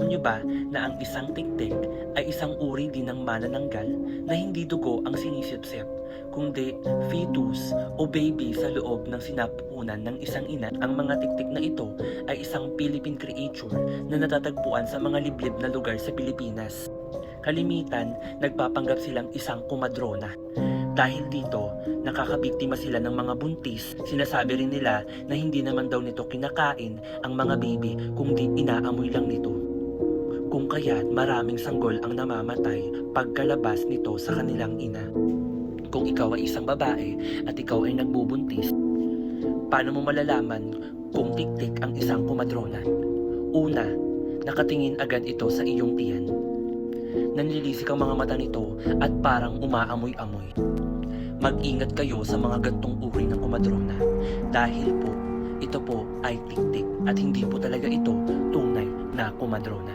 Alam nyo ba na ang isang tiktik ay isang uri din ng manananggal na hindi dugo ang sinisipsip, kundi fetus o baby sa loob ng sinapupunan ng isang ina? Ang mga tiktik na ito ay isang Philippine creature na natatagpuan sa mga liblib na lugar sa Pilipinas. Kalimitan, nagpapanggap silang isang kumadrona. Dahil dito, nakakabiktima sila ng mga buntis. Sinasabi rin nila na hindi naman daw nito kinakain ang mga baby kundi inaamoy lang nito. Kung kaya't maraming sanggol ang namamatay pagkalabas nito sa kanilang ina. Kung ikaw ay isang babae at ikaw ay nagbubuntis, paano mo malalaman kung tiktik ang isang kumadrona? Una, nakatingin agad ito sa iyong tiyan. Nanlilisik ang mga mata nito at parang umaamoy-amoy. Mag-ingat kayo sa mga gantong uri ng kumadrona dahil po ito po ay tiktik at hindi po talaga ito tunay na kumadrona.